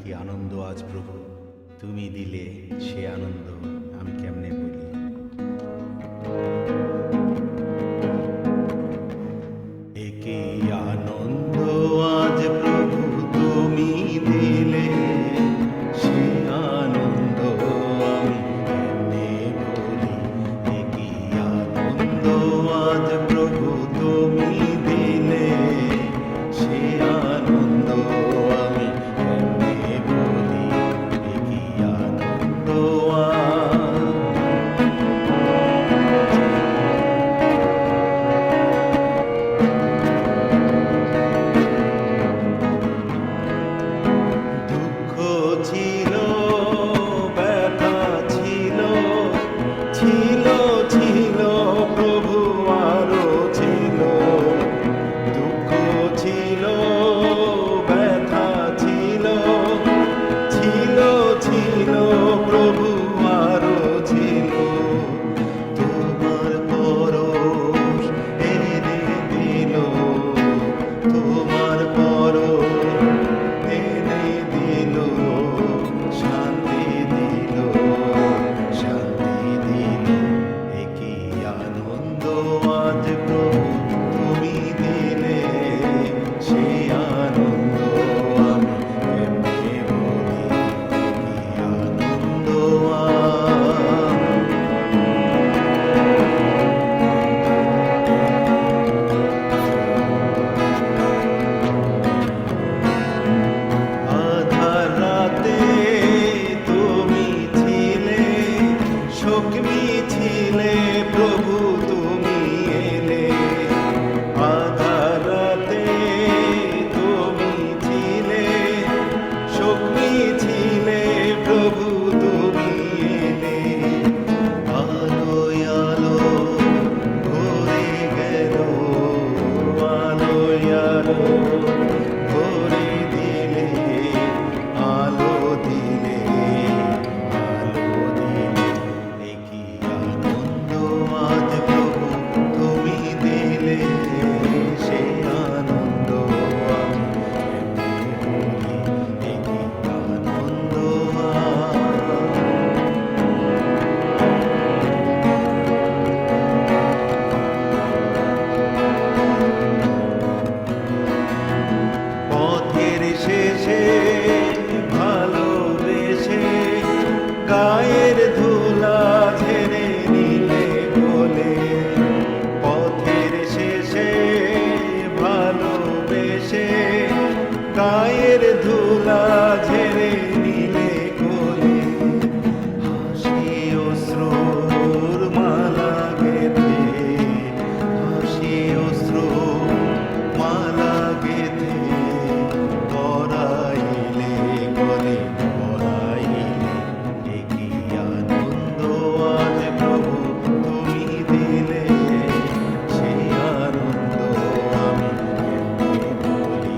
কি আনন্দ আজ প্রভু, তুমি দিলে সে আনন্দ আমি কেমনে বলি। একে আনন্দ আজ প্রভু তুমি দিলে, সে আনন্দ আমি কেমনে বলি। একে আনন্দ আজ প্রভু তুমি দিলে, সে আনন্দ আমি কেমনে বলি। একে আনন্দ দুঃখ ছিল, ব্যথা ছিল, ছিল ছিল প্রভু আরো ছিল। দুঃখ ছিল, ব্যথা ছিল, ছিল ছিল প্রভু আরো ছিল। তোমার পরশ এনে দিল, তোমার পরশ এনে দিল, শান্তি দিল, শান্তি দিল। একি আনন্দ আজ প্রভু তুমি দিলে, সে আনন্দ আমি কেমনে বলি। একি আনন্দ আধার রাতে তুমি ছিলে, শোকমি ছিলে প্রভু তুমি এলে। আধার রাতে তুমি ছিলে, শোকমি ছিলে প্রভু তুমি এলে। আলোয় আলো ভরে গেল, আলোয় আলো ভরে দিলে, আলো দিলে, আলো দিলে। একি আনন্দ আজ প্রভু তুমি দিলে, সে আনন্দ আমি কেমনে বলি। একি আনন্দ পথের শেষে ভালোবেসে, গায়ের ধুলা ঝেড়ে নিলে বলে। পথের শেষে ভালোবেসে, গায়ের ধুলা ঝেড়ে নিলে কোলে। হাসি অশ্রুর মালা গেঁথে, হাসি অশ্রুর মালা গেঁথে, পরাইলে গলে পরাইলে। একি আনন্দ আজ প্রভু তুমি দিলে, সে আনন্দ আমি কেমনে বলি।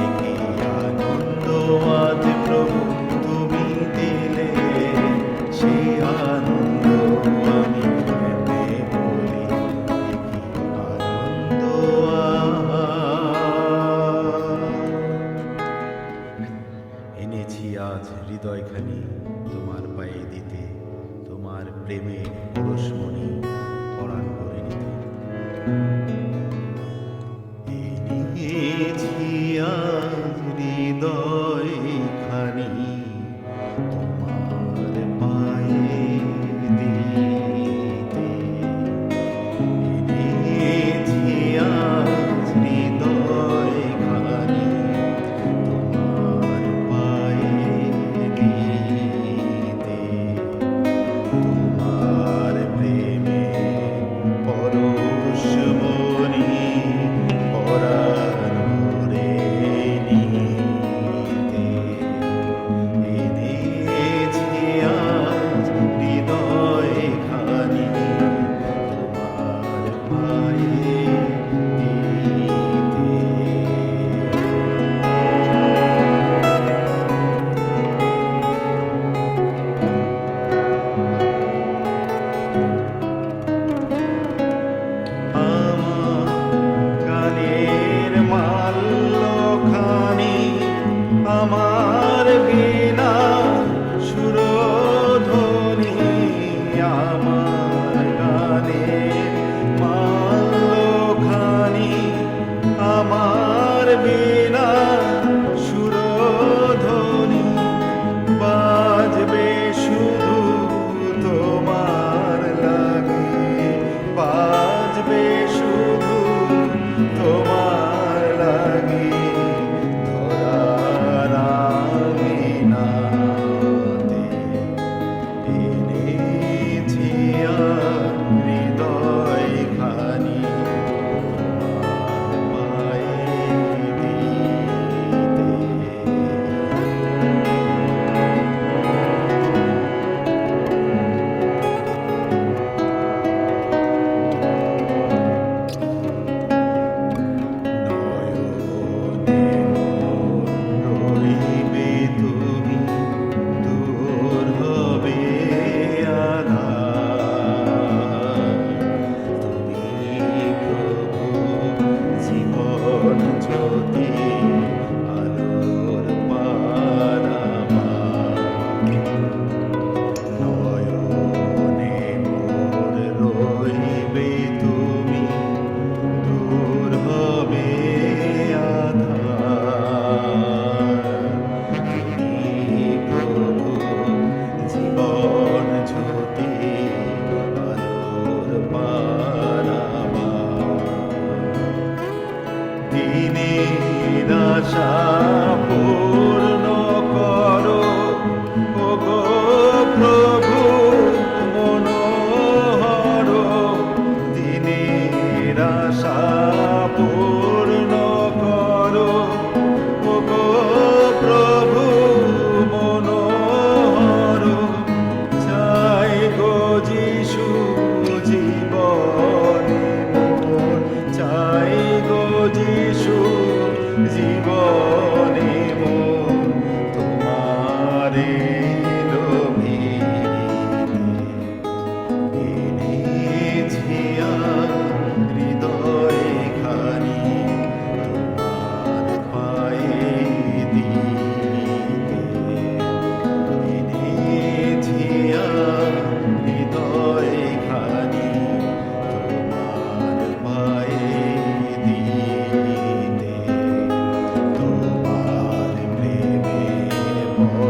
একি আনন্দ আজ প্রভু তুমি দিলে, সে আনন্দ আমি কেমনে বলি। একি আনন্দ এনেছি আজ হৃদয়খানি তোমার পায়ে দিতে, তোমার প্রেমের পরশমণি পরাণ করে নিতে। এনেছি আজ হৃদয়খানি তোমার পায়ে দিতে। এনেছি আজ হৃদয়খানি তোমার পায়ে দিতে। তোমার প্রেমে পরশমণি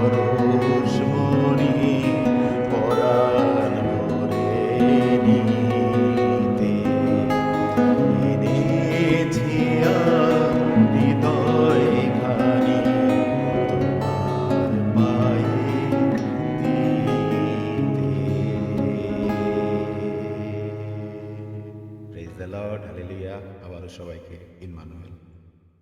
পরশমণি পরাণ ভরে নিতে এনেছি হৃদয় খানি তোমার পায়ে দিতে। Praise the lord, hallelujah. আবারও সবাইকে ইম্মানুয়েল।